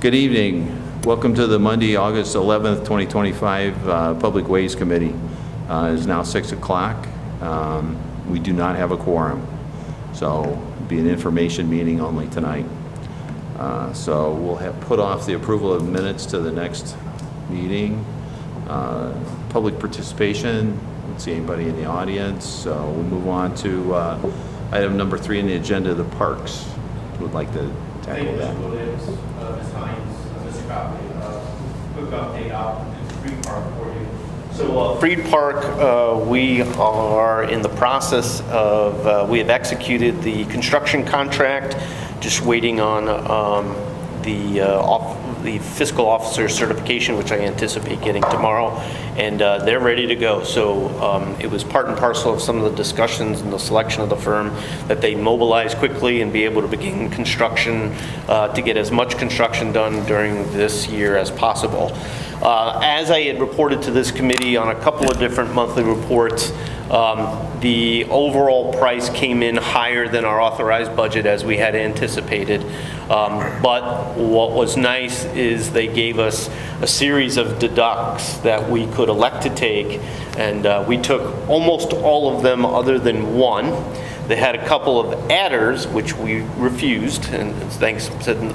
Good evening. Welcome to the Monday, August 11th, 2025 Public Ways Committee. It is now 6 o'clock. We do not have a quorum, so it'll be an information meeting only tonight. So we'll have put off the approval of minutes to the next meeting. Public participation, I don't see anybody in the audience, so we'll move on to item number 3 on the agenda, the parks. Would like to tackle that. Ms. Hines, Mr. Copley, quick update out in Freed Park for you. So Freed Park, we are in the process of, we have executed the construction contract, just waiting on the fiscal officer certification, which I anticipate getting tomorrow, and they're ready to go. So it was part and parcel of some of the discussions and the selection of the firm that they mobilize quickly and be able to begin construction to get as much construction done during this year as possible. As I had reported to this committee on a couple of different monthly reports, the overall price came in higher than our authorized budget as we had anticipated. But what was nice is they gave us a series of deducts that we could elect to take, and we took almost all of them other than one. They had a couple of adders, which we refused, and said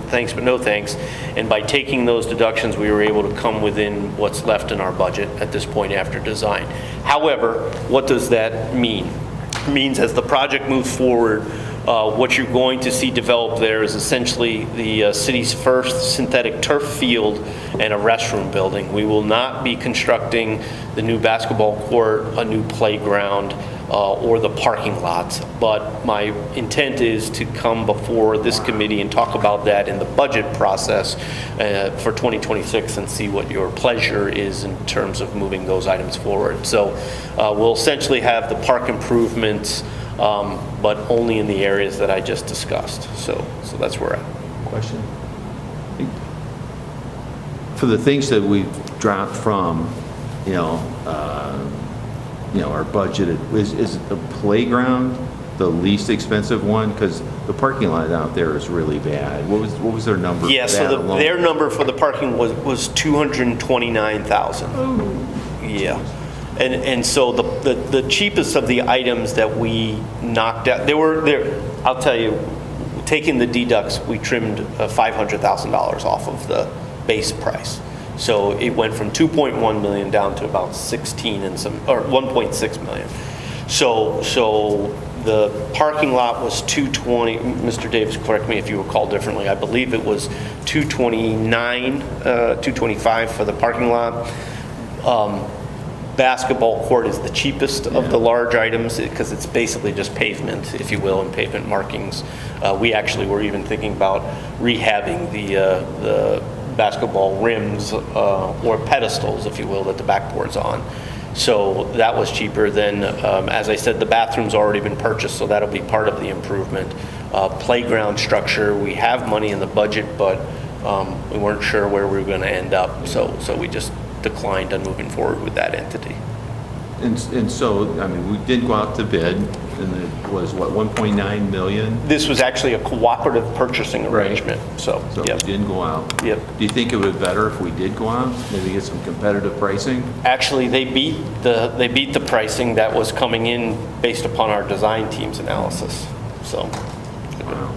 thanks but no thanks. And by taking those deductions, we were able to come within what's left in our budget at this point after design. However, what does that mean? It means as the project moves forward, what you're going to see develop there is essentially the city's first synthetic turf field and a restroom building. We will not be constructing the new basketball court, a new playground, or the parking lots, but my intent is to come before this committee and talk about that in the budget process for 2026 and see what your pleasure is in terms of moving those items forward. So we'll essentially have the park improvements, but only in the areas that I just discussed. So that's where we're at. Question? For the things that we've dropped from, our budget, is the playground the least expensive one? Because the parking lot out there is really bad. What was their number? Yeah, so their number for the parking was $229,000. Oh. Yeah. And so the cheapest of the items that we knocked out, I'll tell you, taking the deducts, we trimmed $500,000 off of the base price. So it went from 2.1 million down to about 16 and some, or 1.6 million. So the parking lot was 220. Mr. Davis, correct me if you recall differently. I believe it was 229, 225 for the parking lot. Basketball court is the cheapest of the large items because it's basically just pavement, if you will, and pavement markings. We actually were even thinking about rehabbing the basketball rims or pedestals, if you will, that the backboard's on. So that was cheaper than, as I said, the bathroom's already been purchased, so that'll be part of the improvement. Playground structure, we have money in the budget, but we weren't sure where we were going to end up, so we just declined on moving forward with that entity. And so, I mean, we did go out to bid, and it was, what, 1.9 million? This was actually a cooperative purchasing arrangement, right. So yep. We didn't go out. Yep. Do you think it would be better if we did go out, maybe get some competitive pricing? Actually, they beat the pricing that was coming in based upon our design team's analysis. So. Wow.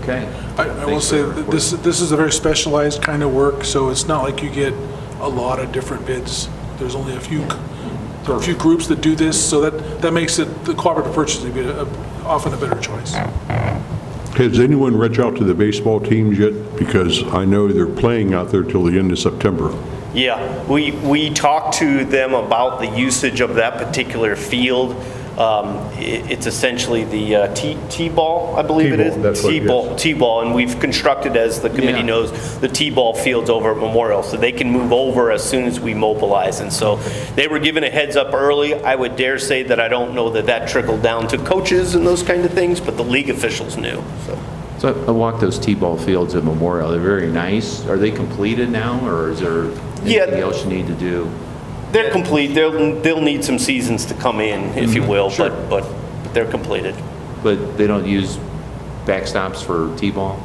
Okay. I will say that this is a very specialized kind of work, so it's not like you get a lot of different bids. There's only a few groups that do this, so that makes it the cooperative purchasing often a better choice. Has anyone reached out to the baseball teams yet? Because I know they're playing out there till the end of September. Yeah, we talked to them about the usage of that particular field. It's essentially the T-ball, I believe it is. T-ball, and we've constructed, as the committee knows, the T-ball fields over at Memorial, so they can move over as soon as we mobilize. And so they were given a heads up early. I would dare say that I don't know that trickled down to coaches and those kind of things, but the league officials knew. So I walked those T-ball fields at Memorial. They're very nice. Are they completed now, or is there anything else you need to do? They're complete. They'll need some seasons to come in, if you will, sure. but they're completed. But they don't use backstops for T-ball?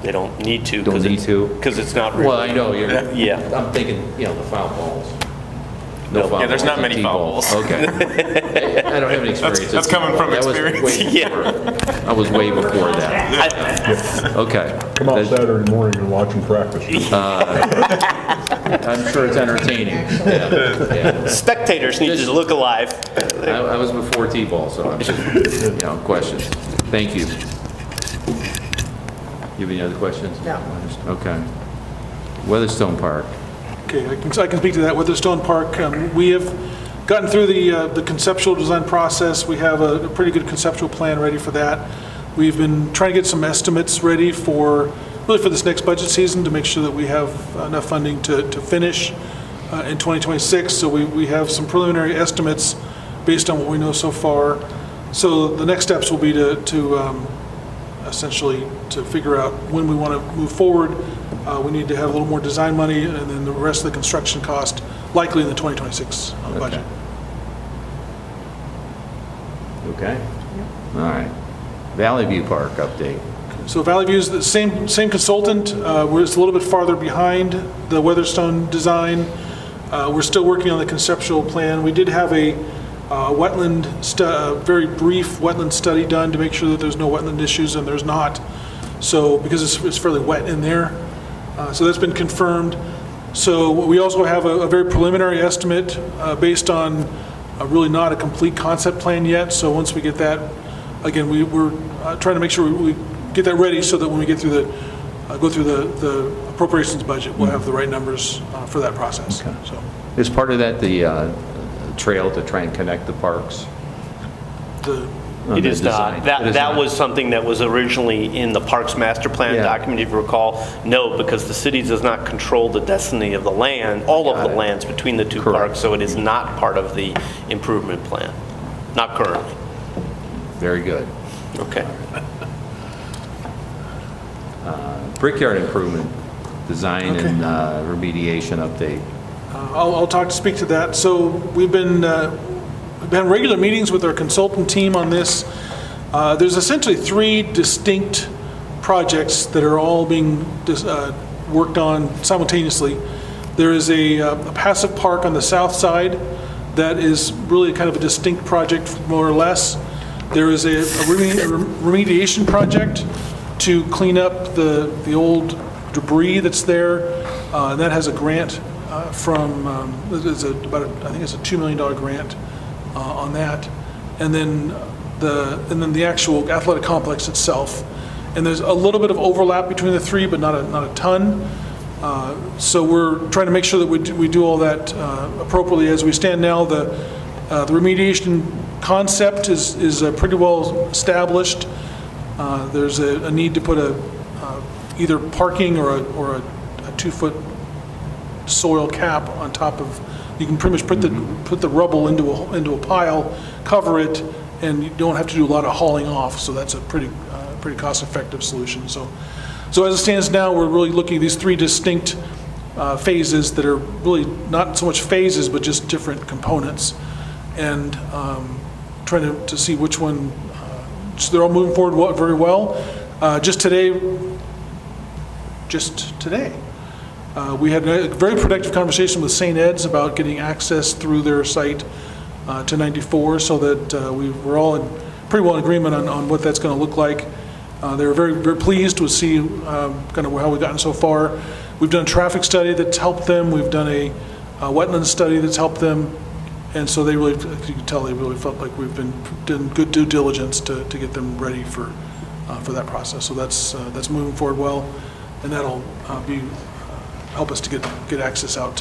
They don't need to. Don't need to? Because it's not really. Well, I know, you're, Yeah. I'm thinking, the foul balls. No. foul Yeah, there's balls not and many foul T-balls. balls. Okay. I don't have any experience. That's coming from That was experience. way Yeah. before- I was way before that. Okay. Come out That- Saturday morning and watch them practice. I'm sure it's entertaining. Yeah. Spectators need to look alive. I was before T-ball, so I'm just, questions. Thank you. You have any other questions? No. Okay. Weatherstone Park. Okay, I can speak to that. Weatherstone Park, we have gotten through the conceptual design process. We have a pretty good conceptual plan ready for that. We've been trying to get some estimates ready for this next budget season to make sure that we have enough funding to finish in 2026. So we have some preliminary estimates based on what we know so far. So the next steps will be to essentially to figure out when we want to move forward. We need to have a little more design money, and then the rest of the construction cost likely in the 2026 budget. Okay. All right. Valley View Park update. So Valley View is the same consultant. We're just a little bit farther behind the Weatherstone design. We're still working on the conceptual plan. We did have a very brief wetland study done to make sure that there's no wetland issues, and there's not. So because it's fairly wet in there. So that's been confirmed. So we also have a very preliminary estimate based on really not a complete concept plan yet. So once we get that, again, we're trying to make sure we get that ready so that when we get through go through the appropriations budget, we'll have the right numbers for that process. Okay. So Is part of that the trail to try and connect the parks? It is not. That was something that was originally in the Parks Master Plan Yeah. document, if you recall. No, because the city does not control the destiny of the land, all of the lands between the two Correct. parks, so it is not part of the improvement plan. Not currently. Very good. Okay. Brickyard improvement, design and remediation update. I'll speak to that. So we've been regular meetings with our consultant team on this. There's essentially three distinct projects that are all being worked on simultaneously. There is a passive park on the south side that is really kind of a distinct project, more or less. There is a remediation project to clean up the old debris that's there. And that has a grant from, I think it's a $2 million grant on that. And then the actual athletic complex itself. And there's a little bit of overlap between the three, but not a ton. So we're trying to make sure that we do all that appropriately. As we stand now, the remediation concept is pretty well established. There's a need to put either parking or a 2-foot soil cap on top of. You can pretty much put the rubble into a pile, cover it, and you don't have to do a lot of hauling off. So that's a pretty cost-effective solution. So as it stands now, we're really looking at these three distinct phases that are really not so much phases, but just different components, and trying to see which one. So they're all moving forward very well. Just today, we had a very productive conversation with St. Ed's about getting access through their site to 94, so that we're all pretty well in agreement on what that's going to look like. They were very, very pleased to see kind of how we've gotten so far. We've done a traffic study that's helped them. We've done a wetland study that's helped them. And so they really, as you can tell, they really felt like we've been doing good due diligence to get them ready for that process. So that's moving forward well, and that'll help us to get access out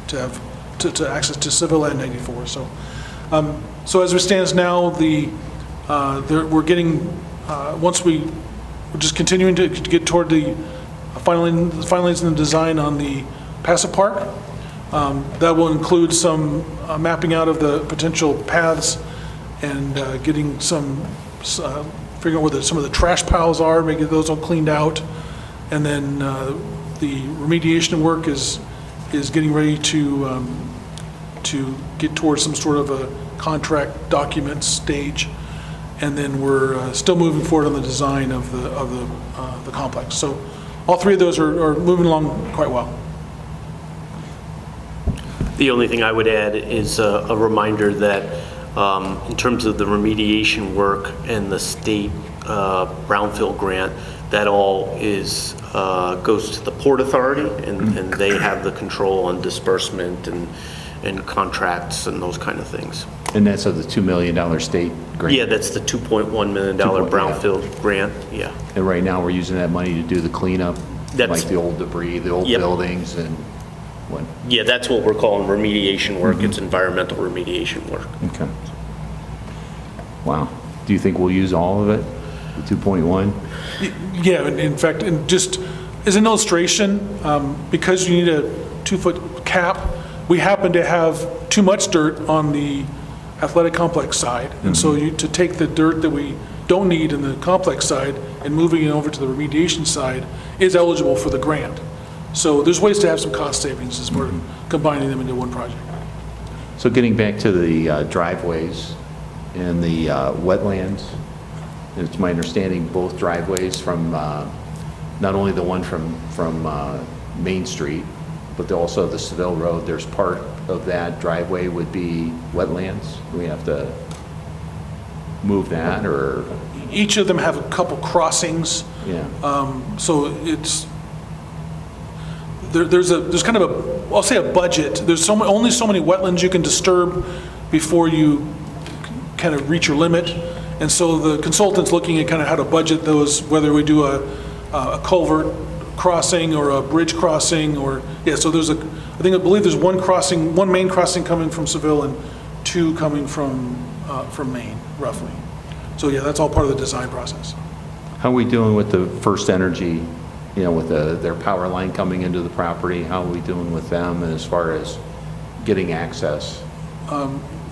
to access to Seville and 94. So as it stands now, we're getting we're just continuing to get toward the finalizing the design on the passive park. That will include some mapping out of the potential paths and getting figuring out where some of the trash piles are, making those all cleaned out. And then the remediation work is getting ready to get towards some sort of a contract document stage. and then we're still moving forward on the design of the complex. So all three of those are moving along quite well. The only thing I would add is a reminder that in terms of the remediation work and the state brownfield grant, that all is goes to the Port Authority, and they have the control on disbursement and contracts and those kind of things. And that's of the $2 million state grant? Yeah, that's the $2.1 million brownfield grant, yeah. And right now, we're using that money to do the cleanup, like the old debris, the old buildings, and what? Yeah, that's what we're calling remediation work. It's environmental remediation work. Okay. Wow. Do you think we'll use all of it, the 2.1? Yeah, in fact, and just as an illustration, because you need a 2-foot cap, we happen to have too much dirt on the athletic complex side. And so to take the dirt that we don't need in the complex side and moving it over to the remediation side is eligible for the grant. So there's ways to have some cost savings as we're combining them into one project. So getting back to the driveways and the wetlands, it's my understanding both driveways from, not only the one from Main Street, but also the Seville Road, there's part of that driveway would be wetlands? Do we have to move that, or? Each of them have a couple crossings. Yeah. So it's, there's kind of a, I'll say a budget. There's only so many wetlands you can disturb before you kind of reach your limit. And so the consultant's looking at kind of how to budget those, whether we do a culvert crossing or a bridge crossing, or, yeah, so there's I believe there's one main crossing coming from Seville and 2 coming from Maine, roughly. So yeah, that's all part of the design process. How are we doing with the First Energy, with their power line coming into the property? How are we doing with them as far as getting access?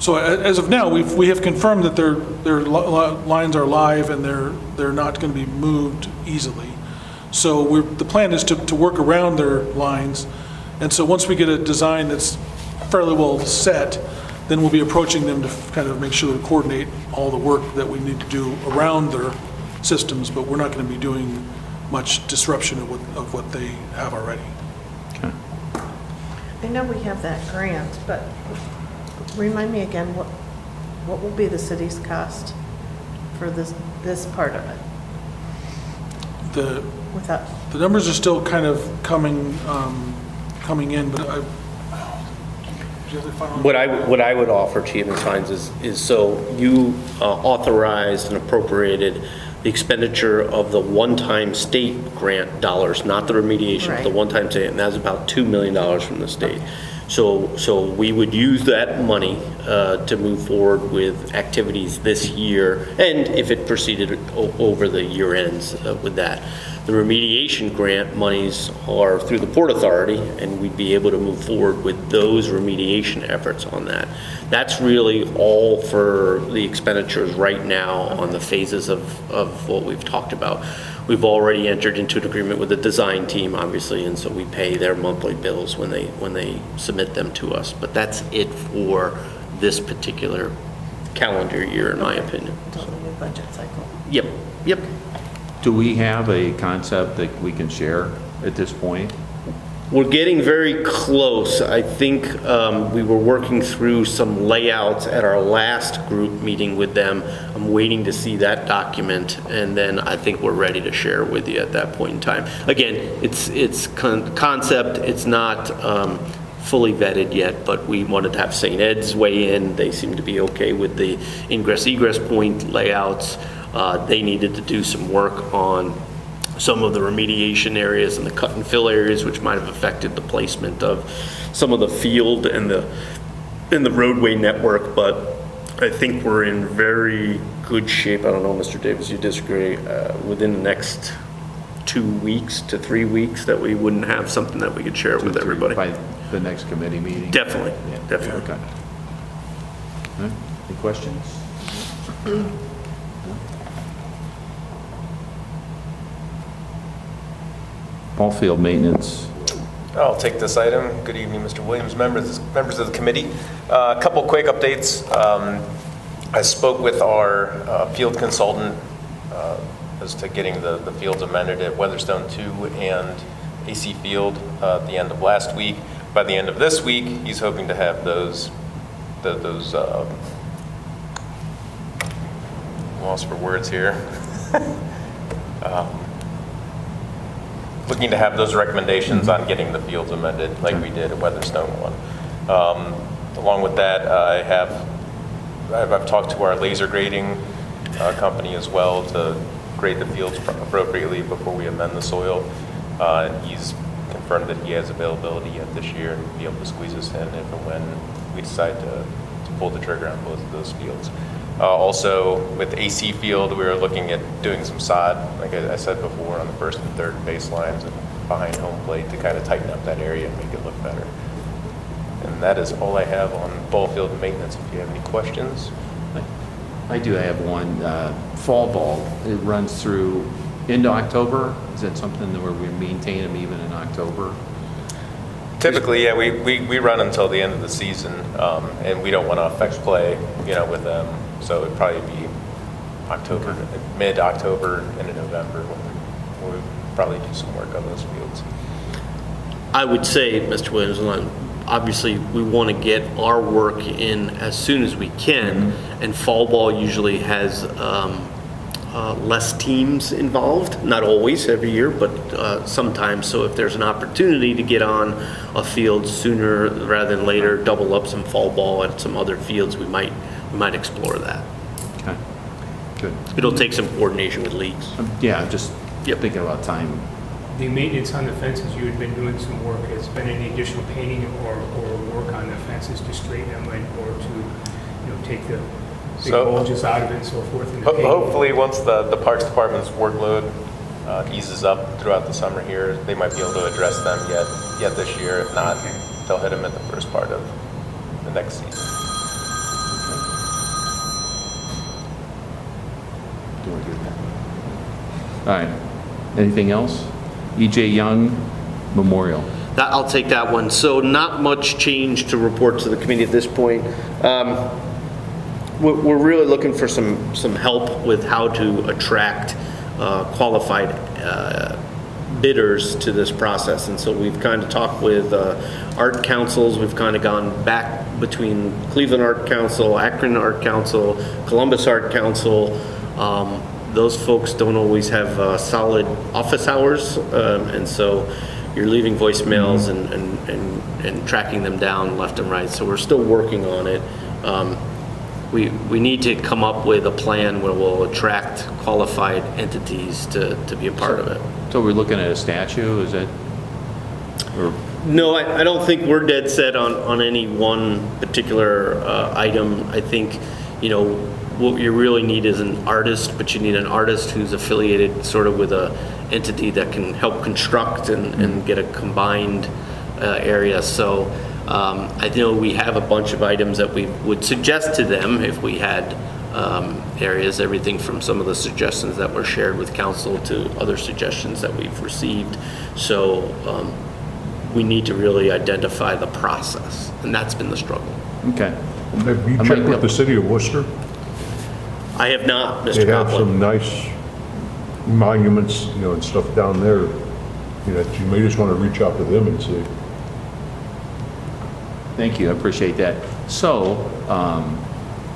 So as of now, we have confirmed that their lines are live and they're not going to be moved easily. So the plan is to work around their lines. And so once we get a design that's fairly well set, then we'll be approaching them to kind of make sure to coordinate all the work that we need to do around their systems, but we're not going to be doing much disruption of what they have already. Okay. I know we have that grant, but remind me again, what will be the city's cost for this part of it? The numbers are still kind of coming in, but What I would offer to you, Ms. Hines, is so you authorized and appropriated the expenditure of the one-time state grant dollars, not the remediation, but the Right. one-time state, and that's about $2 million from the state. So we would use that money to move forward with activities this year, and if it proceeded over the year ends with that. The remediation grant monies are through the Port Authority, and we'd be able to move forward with those remediation efforts on that. That's really all for the expenditures right now on the phases of what we've talked about. We've already entered into an agreement with the design team, obviously, and so we pay their monthly bills when they submit them to us. But that's it for this particular calendar year, in my opinion. Until the new budget cycle. Yep. Do we have a concept that we can share at this point? We're getting very close. I think we were working through some layouts at our last group meeting with them. I'm waiting to see that document, and then I think we're ready to share with you at that point in time. Again, it's concept. It's not fully vetted yet, but we wanted to have St. Ed's weigh in. They seem to be okay with the ingress-egress point layouts. They needed to do some work on some of the remediation areas and the cut and fill areas, which might have affected the placement of some of the field and the roadway network. But I think we're in very good shape. I don't know, Mr. Davis, you disagree, within the next 2 weeks to 3 weeks that we wouldn't have something that we could share with everybody. By the next committee meeting? Definitely, Yeah. definitely. Okay. All right. Any questions? Ball field maintenance. I'll take this item. Good evening, Mr. Williams, members of the committee. A couple quick updates. I spoke with our field consultant as to getting the fields amended at Weatherstone 2 and AC Field at the end of last week. By the end of this week, he's hoping to have those lost for words here. Looking to have those recommendations on getting the fields amended like we did at Weatherstone 1. Along with that, I've talked to our laser grading company as well to grade the fields appropriately before we amend the soil. And he's confirmed that he has availability yet this year and be able to squeeze us in if and when we decide to pull the trigger on both of those fields. Also, with AC Field, we were looking at doing some sod, like I said before, on the first and third baselines and behind home plate to kind of tighten up that area and make it look better. And that is all I have on ball field maintenance. If you have any questions. I do have one. Fall ball, it runs through into October. Is that something where we maintain them even in October? Typically, yeah, we run until the end of the season, and we don't want to affect play, with them. So it'd probably be October, mid-October into November when we probably do some work on those fields. I would say, Mr. Williams, obviously we want to get our work in as soon as we can, and fall ball usually has less teams involved, not always every year, but sometimes. So if there's an opportunity to get on a field sooner rather than later, double up some fall ball at some other fields, we might explore that. Okay, good. It'll take some coordination with leagues. Yeah, just thinking about time. The maintenance on the fences, you had been doing some work. Has been any additional painting or work on the fences to straighten them or to, take the big bulges out of it and so forth? And Hopefully, once the Parks Department's workload eases up throughout the summer here, they might be able to address them yet this year. If not, they'll hit them at the first part of the next season. Do you want to do that? All right. Anything else? E.J. Young Memorial. I'll take that one. So not much change to report to the committee at this point. We're really looking for some help with how to attract qualified bidders to this process. And so we've kind of talked with art councils. We've kind of gone back between Cleveland Art Council, Akron Art Council, Columbus Art Council. Those folks don't always have solid office hours, and so you're leaving voicemails and tracking them down left and right. So we're still working on it. We need to come up with a plan where we'll attract qualified entities to be a part of it. So we're looking at a statue, is it? Or No, I don't think we're dead set on any one particular item. I think, what you really need is an artist, but you need an artist who's affiliated sort of with a entity that can help construct and get a combined area. So I know we have a bunch of items that we would suggest to them if we had areas, everything from some of the suggestions that were shared with council to other suggestions that we've received. So we need to really identify the process, and that's been the struggle. okay. Have you checked with the City of Worcester? I have not, Mr. They have Copeland. some nice monuments, and stuff down there, that you may just want to reach out to them and see. Thank you, I appreciate that. So,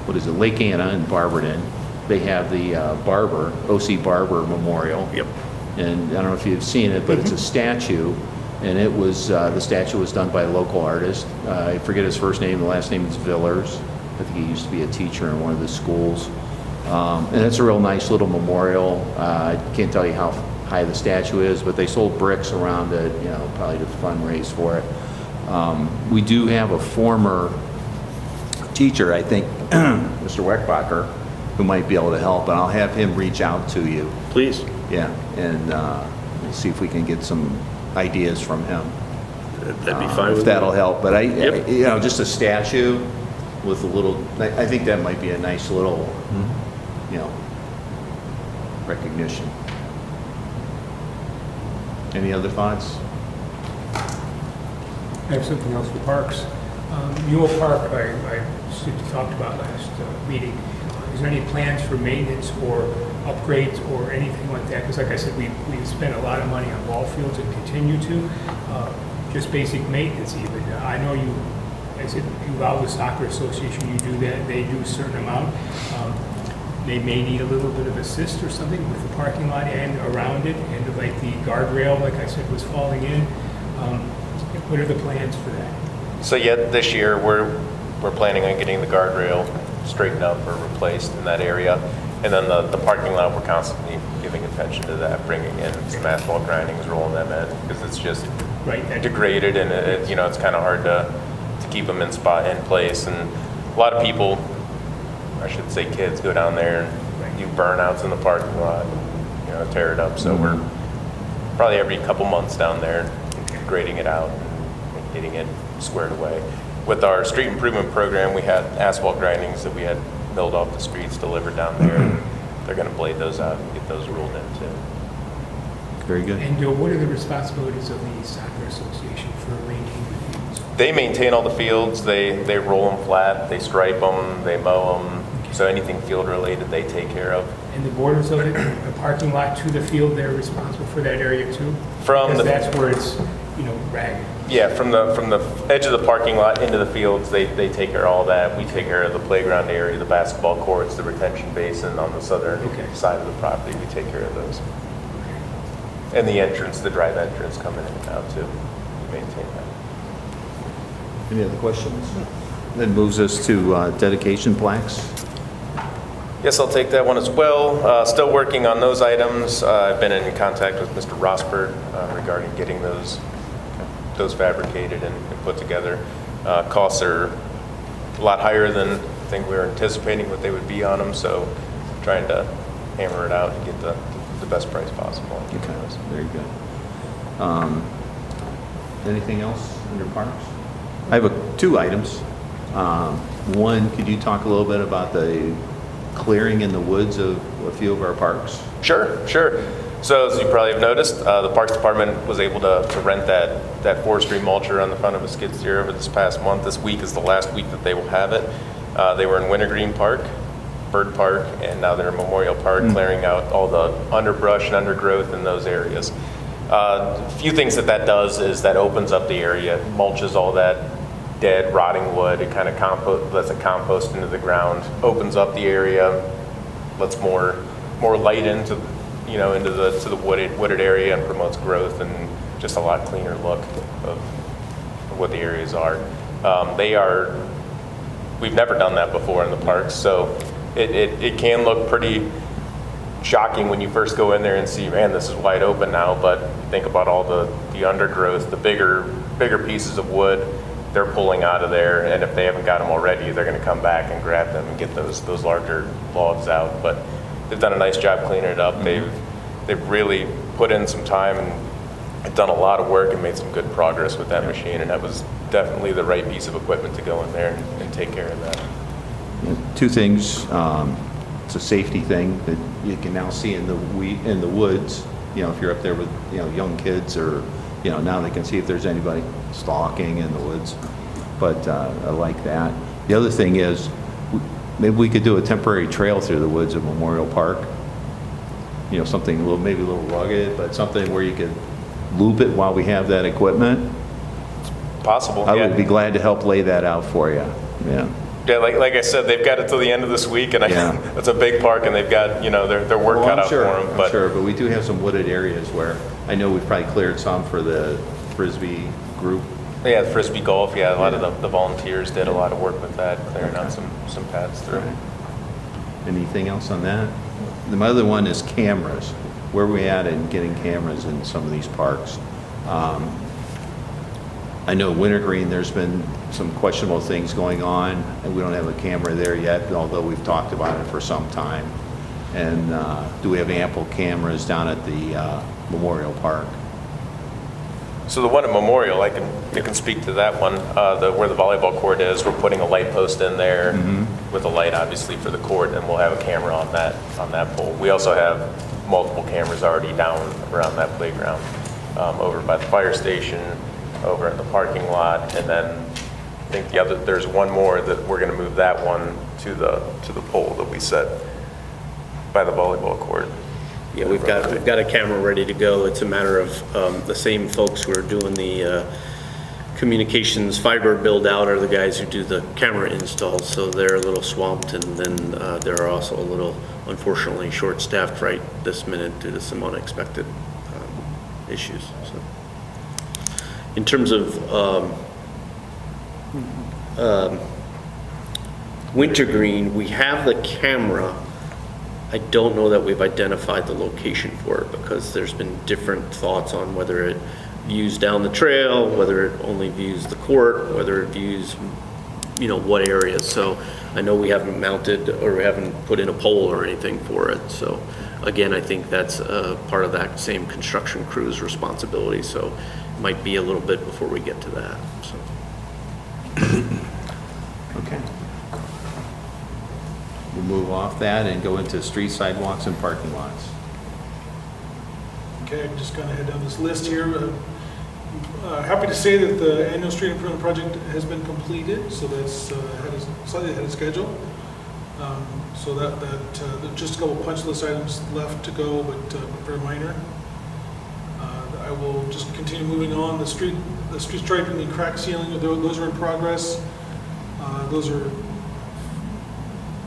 what is it, Lake Anna in Barberton, they have the O.C. Barber Memorial. Yep. And I don't know if you've seen it, but it's a statue, and it was, the statue was done by a local artist. I forget his first name, the last name is Villers. I think he used to be a teacher in one of the schools. And it's a real nice little memorial. I can't tell you how high the statue is, but they sold bricks around it, probably to fundraise for it. We do have a former teacher, I think, Mr. Weckbacher, who might be able to help, and I'll have him reach out to you. Please. Yeah, and we'll see if we can get some ideas from him. That'd be fine with If me. that'll help, but Yep. just a statue with a little, I think that might be a nice little, recognition. Any other thoughts? I have something else for parks. Mule Park, I talked about last meeting. is there any plans for maintenance or upgrades or anything like that? Because like I said, we've spent a lot of money on ball fields and continue to, just basic maintenance even. I know you, I said, you out with Soccer Association, you do that, they do a certain amount. They may need a little bit of assist or something with the parking lot and around it, and like the guardrail, like I said, was falling in. What are the plans for that? So yet this year, we're planning on getting the guardrail straightened up or replaced in that area. And then the parking lot, we're constantly giving attention to that, bringing in some asphalt grindings, rolling them in, because it's just degraded, and it's kind of hard to keep them in place. And a lot of people, I should say kids, go down there and do burnouts in the parking lot, tear it up. So we're probably every couple months down there grading it out and getting it squared away. With our street improvement program, we had asphalt grindings that we had milled off the streets, delivered down there. They're going to blade those out and get those rolled in too. Very good. And what are the responsibilities of the Soccer Association for maintaining the fields? They maintain all the fields. They roll them flat, they stripe them, they mow them. So anything field related, they take care of. And the borders of it, the parking lot to the field, they're responsible for that area too? Because that's where it's, ragged. Yeah, from the edge of the parking lot into the fields, they take care of all that. We take care of the playground area, the basketball courts, the retention basin on the southern side of the property. We take care of those. And the entrance, the drive entrance coming in and out too. We maintain that. Any other questions? That moves us to dedication plaques. Yes, I'll take that one as well. Still working on those items. I've been in contact with Mr. Rosberg regarding getting those fabricated and put together. Costs are a lot higher than I think we were anticipating what they would be on them, so trying to hammer it out and get the best price possible. Okay, very good. Anything else under parks? I have two items. One, could you talk a little bit about the clearing in the woods of a few of our parks? Sure. So as you probably have noticed, the Parks Department was able to rent that forestry mulcher on the front of a skid steer over this past month. This week is the last week that they will have it. They were in Wintergreen Park, Bird Park, and now they're in Memorial Park, clearing out all the underbrush and undergrowth in those areas. A few things that does is that opens up the area, mulches all that dead, rotting wood. It kind of lets it compost into the ground, opens up the area, lets more light into the wooded area, and promotes growth and just a lot cleaner look of what the areas are. We've never done that before in the parks, so it can look pretty shocking when you first go in there and see, man, this is wide open now, but think about all the undergrowth, the bigger pieces of wood they're pulling out of there, and if they haven't got them already, they're going to come back and grab them and get those larger logs out. But they've done a nice job cleaning it up. They've really put in some time and done a lot of work and made some good progress with that machine, and that was definitely the right piece of equipment to go in there and take care of that. Two things. It's a safety thing that you can now see in the woods. If you're up there with young kids, or now they can see if there's anybody stalking in the woods. But I like that. The other thing is, maybe we could do a temporary trail through the woods of Memorial Park. Something maybe a little rugged, but something where you could loop it while we have that equipment. Possible. I would be glad to help lay that out for you. Yeah, like I said, they've got it till the end of this week, and it's a big park, and they've got their work cut out for them. I'm sure, but we do have some wooded areas where I know we've probably cleared some for the Frisbee group. Yeah, the Frisbee golf. Yeah, a lot of the volunteers did a lot of work with that, clearing out some paths through. Right. Anything else on that? My other one is cameras. Where are we at in getting cameras in some of these parks? I know Wintergreen, there's been some questionable things going on, and we don't have a camera there yet, although we've talked about it for some time. And do we have ample cameras down at the Memorial Park? So the one at Memorial, I can speak to that one. Where the volleyball court is, we're putting a light post in there with a light, obviously, for the court, and we'll have a camera on that pole. We also have multiple cameras already down around that playground, over by the fire station, over at the parking lot, and then think there's one more that we're going to move that one to the pole that we set by the volleyball court. Yeah, we've got a camera ready to go. It's a matter of the same folks who are doing the communications fiber build out are the guys who do the camera installs, so they're a little swamped, and then they're also a little, unfortunately, short-staffed right this minute due to some unexpected issues. So, in terms of wintergreen, we have the camera. I don't know that we've identified the location for it, because there's been different thoughts on whether it views down the trail, whether it only views the court, whether it views, what areas. So I know we haven't mounted or we haven't put in a pole or anything for it. So again, I think that's part of that same construction crew's responsibility. So it might be a little bit before we get to that. So. Okay. We'll move off that and go into street sidewalks and parking lots. Okay, I'm just going to head down this list here. Happy to say that the annual street improvement project has been completed, so that's slightly ahead of schedule. So that just a couple punch list items left to go, but very minor. I will just continue moving on. The street striping and crack sealing, those are in progress.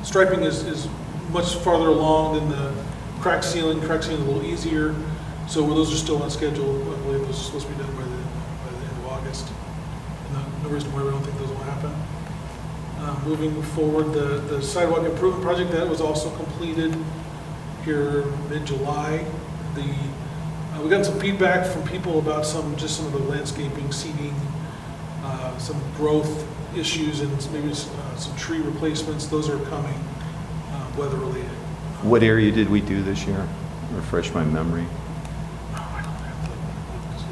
Striping is much farther along than the crack sealing. Crack sealing is a little easier. So those are still on schedule. I believe those are supposed to be done by the end of August. No reason why we don't think those will happen. Moving forward, the sidewalk improvement project, that was also completed here mid-July. We got some feedback from people about some of the landscaping, seeding, some growth issues, and maybe some tree replacements. Those are coming, weather related. What area did we do this year? Refresh my memory.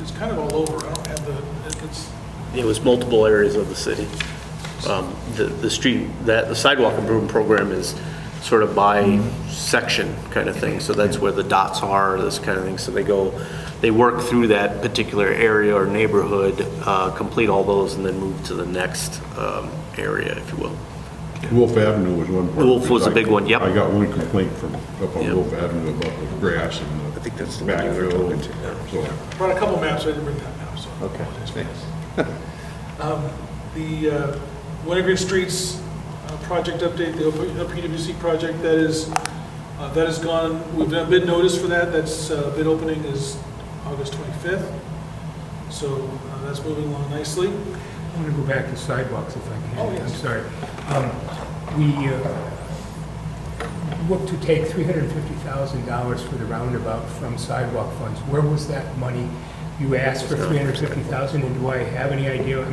It's kind of all over. I don't have It was multiple areas of the city. The sidewalk improvement program is sort of by section kind of thing. So that's where the dots are, this kind of thing. So they work through that particular area or neighborhood, complete all those, and then move to the next area, if you will. Wolf Avenue was one part. Wolf was a big one, yep. I got one complaint from up on Yep. Wolf Avenue about the grass and I think that's the the one you were backfill. talking to. So, brought a couple maps. I didn't bring that map, so I Okay, apologize for thanks. that. The Wintergreen Streets project update, the PWC project, that is gone. We've done a bid notice for that. That's bid opening is August 25th. So that's moving along nicely. I want to go back to sidewalks if I can. Oh, yes. I'm sorry. We looked to take $350,000 for the roundabout from sidewalk funds. Where was that money? You asked for $350,000, and do I have any idea,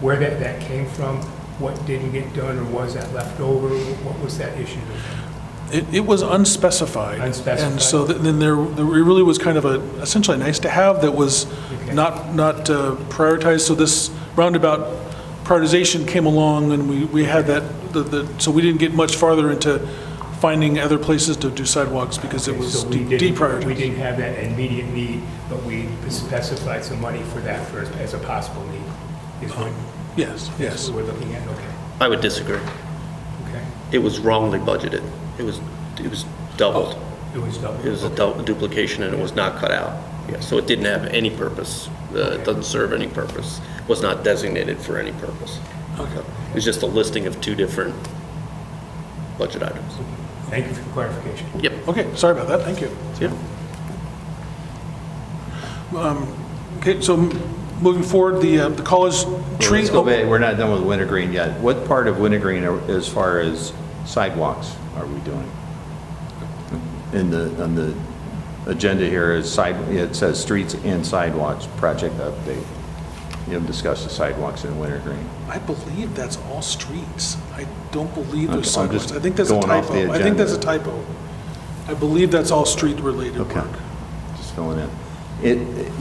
where that came from? What didn't get done, or was that left over? What was that issue? It was unspecified. Unspecified. And so then there really was kind of essentially a nice to have that was Okay. not prioritized. So this roundabout prioritization came along, and we had that, so we didn't get much farther into finding other places to do sidewalks because it was So we deprioritized. didn't have that immediate need, but we specified some money for that as a possible need. Is what Yes, that's yes. what we're looking at? Okay. I would disagree. Okay. It was wrongly budgeted. It was doubled. It was double. It was a duplication, and it was not cut out. Yeah, so it didn't have any purpose. It doesn't serve any purpose. Was not designated for any purpose. Okay. It was just a listing of two different budget items. Thank you for the clarification. Yep. Okay, sorry about that. Thank you. Yep. Okay, so moving forward, the college tree. Let's go back. We're not done with Wintergreen yet. What part of Wintergreen, as far as sidewalks, are we doing? On the agenda here is it says streets and sidewalks project update. You haven't discussed the sidewalks in Wintergreen. I believe that's all streets. I don't believe there's I'm just sidewalks. I think that's a going off the typo. I think that's a agenda. typo. I believe that's all street-related Okay. work. Just filling in.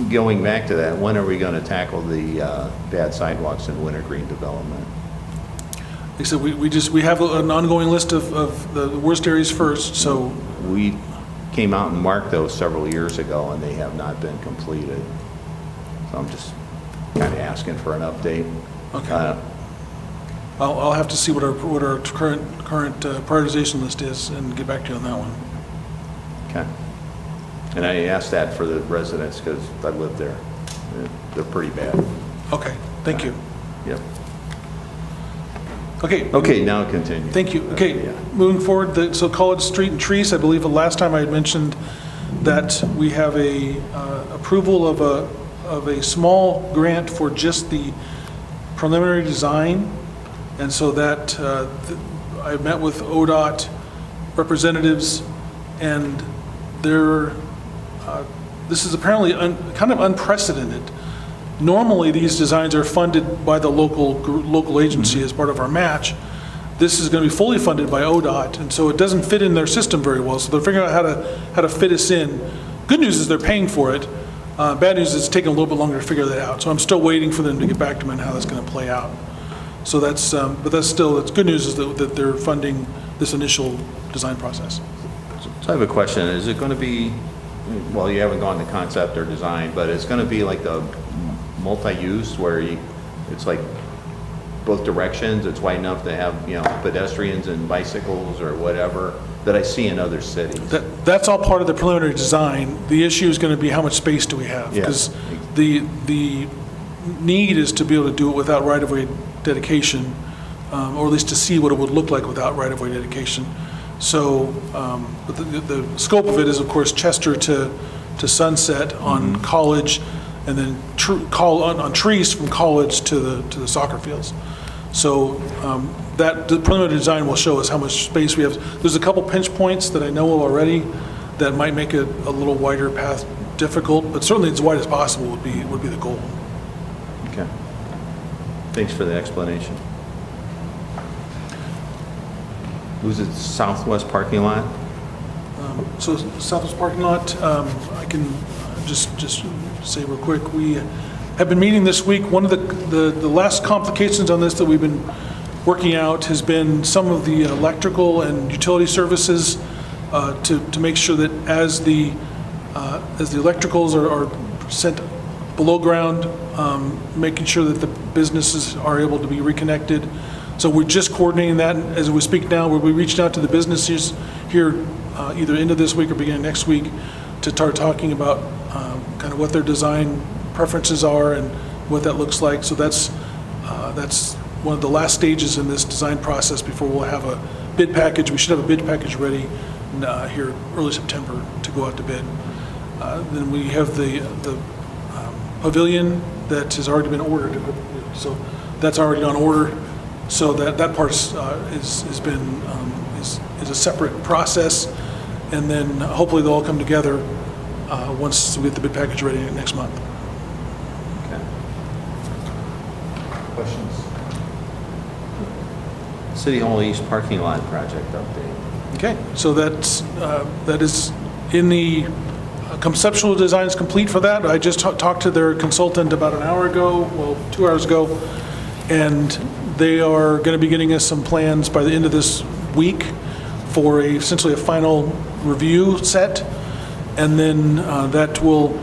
Going back to that, when are we going to tackle the bad sidewalks in Wintergreen development? Like I said, we have an ongoing list of the worst areas first, so We came out and marked those several years ago, and they have not been completed. So I'm just kind of asking for an update. Okay. I'll have to see what our current prioritization list is and get back to you on that one. Okay. And I asked that for the residents because I live there. They're pretty bad. Okay, thank you. Yep. Okay. Okay, now continue. Thank you. Okay, Yeah. moving forward, so College Street and Trees, I believe the last time I had mentioned that we have a approval of a small grant for just the preliminary design. And so that, I met with ODOT representatives, and this is apparently kind of unprecedented. Normally, these designs are funded by the local agency as part of our match. This is going to be fully funded by ODOT, and so it doesn't fit in their system very well. So they're figuring out how to fit us in. Good news is they're paying for it. Bad news is it's taking a little bit longer to figure that out. So I'm still waiting for them to get back to me on how that's going to play out. So that's good news is that they're funding this initial design process. So I have a question. Is it going to be, well, you haven't gone to concept or design, but it's going to be like the multi-use where it's like both directions, it's wide enough to have, pedestrians and bicycles or whatever that I see in other cities. That's all part of the preliminary design. The issue is going to be how much space do we have? Yeah. Because the need is to be able to do it without right-of-way dedication, or at least to see what it would look like without right-of-way dedication. So, but the scope of it is, of course, Chester to Sunset on College, and then on Trees from College to the soccer fields. So that the preliminary design will show us how much space we have. There's a couple pinch points that I know of already that might make a little wider path difficult, but certainly as wide as possible would be the goal. Okay. Thanks for the explanation. Was it Southwest parking lot? So Southwest parking lot, I can just say real quick, we have been meeting this week. One of the last complications on this that we've been working out has been some of the electrical and utility services to make sure that as the electricals are sent below ground, making sure that the businesses are able to be reconnected. So we're just coordinating that as we speak now. We'll be reaching out to the businesses here either end of this week or beginning next week to start talking about kind of what their design preferences are and what that looks like. So that's one of the last stages in this design process before we'll have a bid package. We should have a bid package ready here early September to go out to bid. Then we have the pavilion that has already been ordered. So that's already on order. So that part is a separate process, and then hopefully they'll all come together once we get the bid package ready next month. Okay. Questions? City Hall East parking lot project update. Okay, so that is in the conceptual design is complete for that. I just talked to their consultant about an hour ago, well, 2 hours ago, and they are going to be getting us some plans by the end of this week for essentially a final review set, and then that will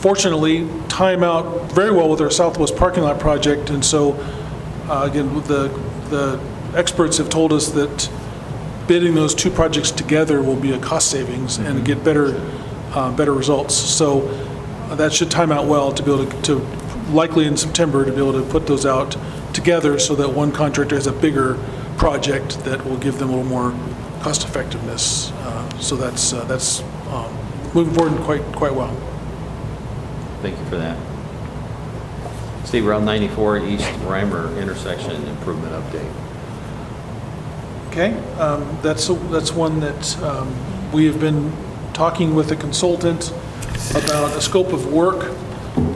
fortunately time out very well with our Southwest parking lot project. And so again, the experts have told us that bidding those two projects together will be a cost savings and get better results. So that should time out well to be able to likely in September to be able to put those out together so that one contractor has a bigger project that will give them a little more cost effectiveness. So that's moving forward quite well. Thank you for that. State Route 94 East Reimer intersection improvement update. Okay, that's one that we have been talking with a consultant about a scope of work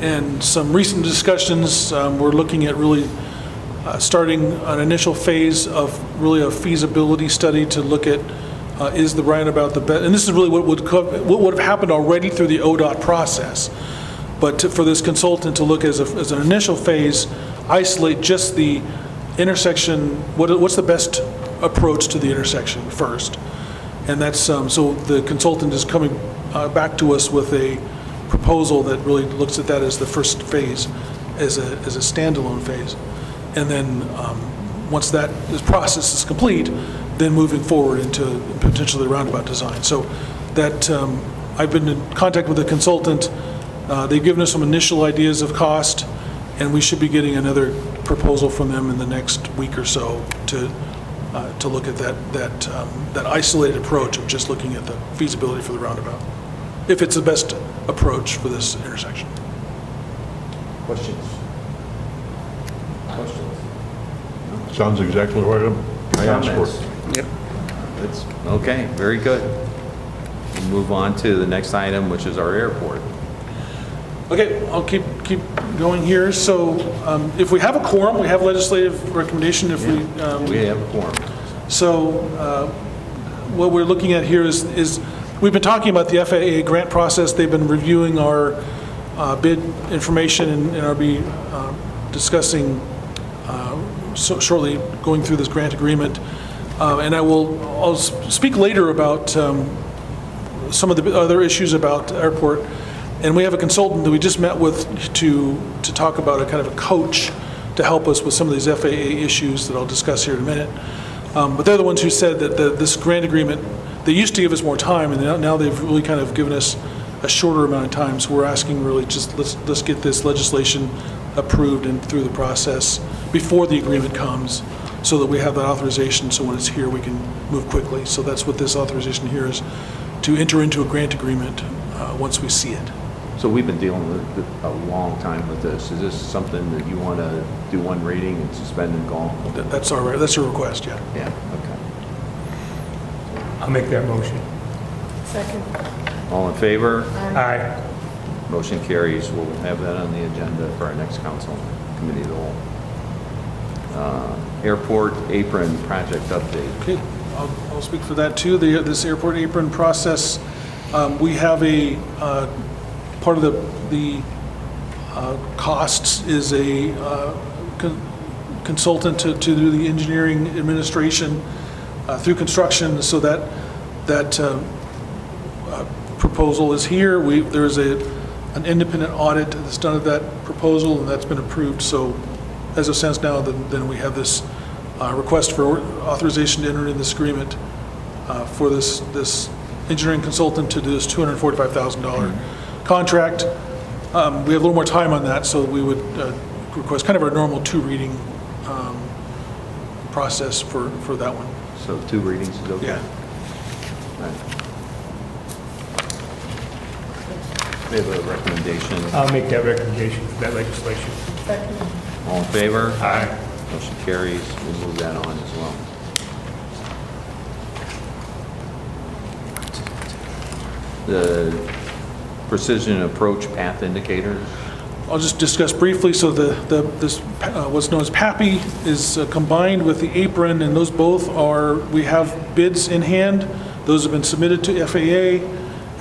and some recent discussions. We're looking at really starting an initial phase of really a feasibility study to look at is the roundabout the best, and this is really what would have happened already through the ODOT process. But for this consultant to look as an initial phase, isolate just the intersection, what's the best approach to the intersection first. And that's, so the consultant is coming back to us with a proposal that really looks at that as the first phase. as a standalone phase. And then, once this process is complete, then moving forward into potentially the roundabout design. So that, I've been in contact with the consultant. They've given us some initial ideas of cost, and we should be getting another proposal from them in the next week or so to look at that isolated approach of just looking at the feasibility for the roundabout, if it's the best approach for this intersection. Questions? Questions? Sounds exactly what I asked for. Comments? It's, okay, very good. We'll move on to the next item, which is our airport. Okay, I'll keep going here. So if we have a quorum, we have legislative recommendation if We have a quorum. So what we're looking at here is we've been talking about the FAA grant process. They've been reviewing our bid information and I'll be discussing shortly going through this grant agreement. And I'll speak later about some of the other issues about airport. And we have a consultant that we just met with to talk about a kind of a coach to help us with some of these FAA issues that I'll discuss here in a minute. But they're the ones who said that this grant agreement, they used to give us more time, and now they've really kind of given us a shorter amount of time. So we're asking really just let's get this legislation approved and through the process before the agreement comes, so that we have that authorization, so when it's here we can move quickly. So that's what this authorization here is, to enter into a grant agreement once we see it. So we've been dealing with a long time with this. Is this something that you want to do one reading and suspend and go? That's all right. That's your request, yeah. Yeah, okay. I'll make that motion. Second. All in favor? Aye. Motion carries. We'll have that on the agenda for our next council committee of the whole. Airport apron project update. Okay, I'll speak for that too. This airport apron process, we have a part of the costs is a consultant to do the engineering administration through construction. So that proposal is here. There is an independent audit that's done of that proposal, and that's been approved. So as it stands now, then we have this request for authorization to enter in this agreement for this engineering consultant to do this $245,000 contract. We have a little more time on that, so we would request kind of our normal 2 reading process for that one. So 2 readings is okay? Yeah. Right. We have a recommendation. I'll make that recommendation for that legislation. Second. All in favor? Aye. Motion carries. We'll move that on as well. The precision approach path indicators. I'll just discuss briefly. So this what's known as PAPI is combined with the apron, and those both we have bids in hand. Those have been submitted to FAA.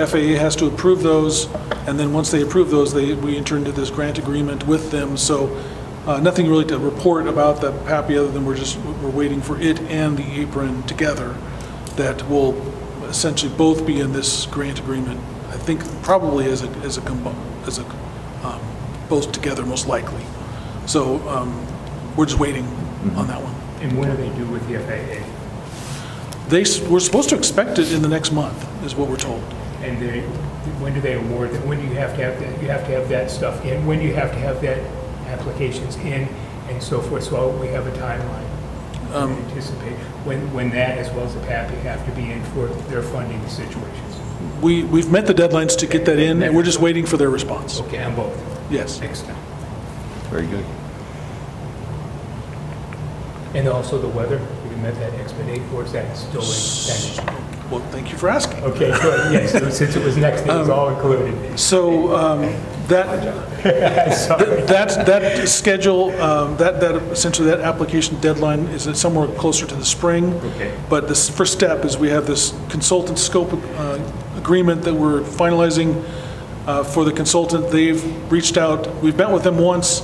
FAA has to approve those, and then once they approve those, we enter into this grant agreement with them. So nothing really to report about the PAPI other than we're waiting for it and the apron together that will essentially both be in this grant agreement. I think probably as both together most likely. So we're just waiting on that one. And when are they due with the FAA? We're supposed to expect it in the next month, is what we're told. And when do they award that? When do you have to have that? You have to have that stuff in. When do you have to have that applications in and so forth? So we have a timeline. Anticipate when that, as well as the PAPI, have to be in for their funding situations. We've met the deadlines to get that in, and we're just waiting for their response. Okay, on both. Yes. Excellent. Very good. And also the weather. We met that expedite, or is that still in? Well, thank you for asking. Okay, good. Yes, so since it was next, it was all included. So that schedule, essentially that application deadline is somewhere closer to the spring. Okay. But this first step is we have this consultant scope agreement that we're finalizing for the consultant. They've reached out. We've met with them once.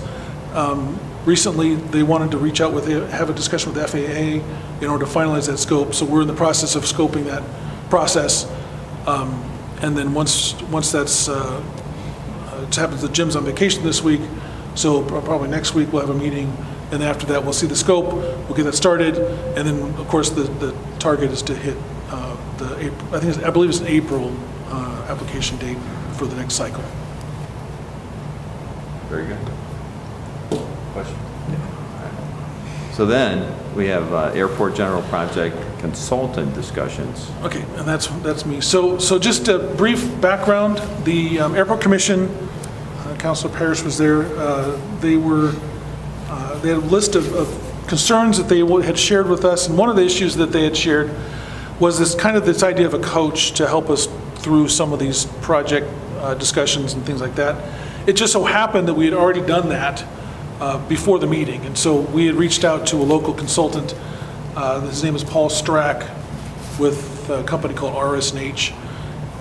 Recently, they wanted to reach out have a discussion with the FAA in order to finalize that scope. So we're in the process of scoping that process. And then once that's, it happens that Jim's on vacation this week, So probably next week, we'll have a meeting, and after that, we'll see the scope, we'll get that started, and then, of course, the target is to hit I believe it's an April application date for the next cycle. Very good. Question? So then, we have Airport General Project Consultant discussions. Okay, and that's me. So just a brief background, the Airport Commission, Councilor Parrish was there, they had a list of concerns that they had shared with us, and one of the issues that they had shared was this idea of a coach to help us through some of these project discussions and things like that. It just so happened that we had already done that before the meeting, and so we had reached out to a local consultant. His name is Paul Strack with a company called RS&H,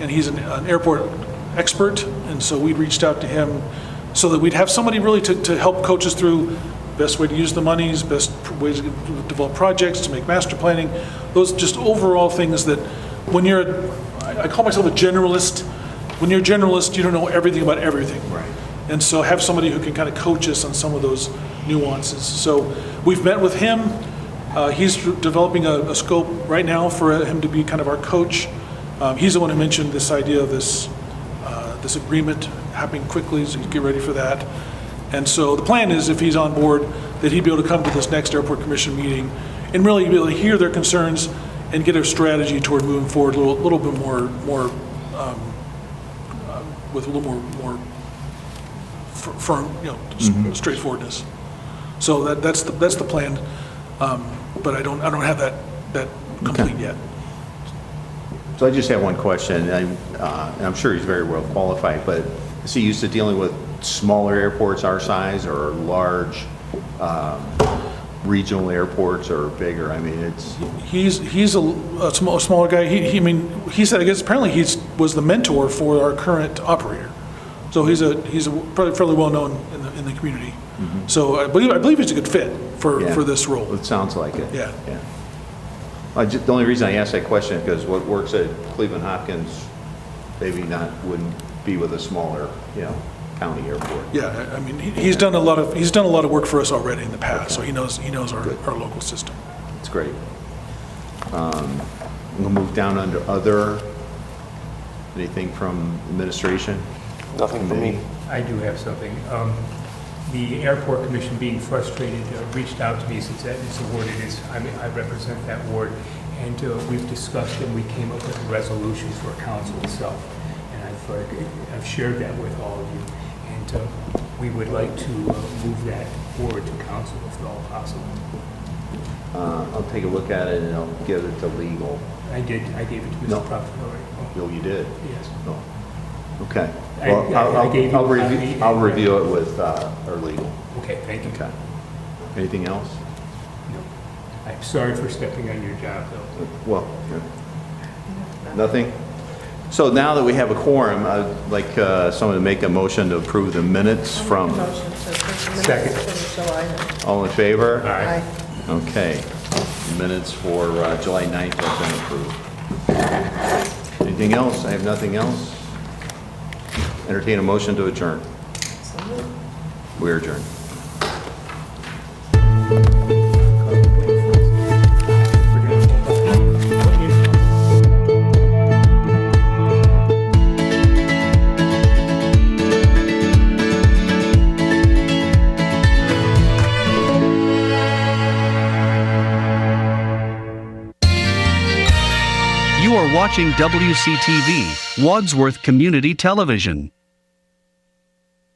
and he's an airport expert, and so we reached out to him so that we'd have somebody really to help coach us through best way to use the monies, best ways to develop projects, to make master planning, those just overall things that when I call myself a generalist. When you're a generalist, you don't know everything about everything. Right. And so have somebody who can kind of coach us on some of those nuances. So we've met with him. He's developing a scope right now for him to be kind of our coach. He's the one who mentioned this idea of this agreement happening quickly, so you get ready for that. And so the plan is, if he's on board, that he'd be able to come to this next Airport Commission meeting and really be able to hear their concerns and get a strategy toward moving forward a little bit more with a little more firm, straightforwardness. So that's the plan, but I don't have that complete yet. So I just have one question, and I'm sure he's very well qualified, but is he used to dealing with smaller airports our size or large regional airports or bigger? I mean, He's a smaller guy. He said, I guess apparently he was the mentor for our current operator. So he's probably fairly well known in the community. Mm-hmm. So I believe he's a good fit for this role. It sounds like it. Yeah. The only reason I asked that question is because what works at Cleveland Hopkins wouldn't be with a smaller, county airport. Yeah, I mean, he's done a lot of work for us already in the past, so he knows our local system. That's great. We'll move down under other. Anything from administration? Nothing from me. I do have something. The Airport Commission, being frustrated, reached out to me since that is the ward it is. I represent that ward, and we've discussed and we came up with a resolution for council itself. And I've shared that with all of you, and we would like to move that forward to council if at all possible. I'll take a look at it and I'll give it to legal. I gave it to No. Mr. Prophet already. Oh, you did? Yes. No. Okay. I Well, gave you a copy. I'll review it with our legal. Okay, thank you. Okay. Anything else? No. I'm sorry for stepping on your job, though. Well, nothing? So now that we have a quorum, I'd like someone to make a motion to approve the minutes from, Motion to approve the Second. minutes from July. all in favor? Aye. Okay. Minutes for July 9th have been approved. Anything else? I have nothing else. Entertain a motion to adjourn. We're adjourned. You are watching WCTV, Wadsworth Community Television.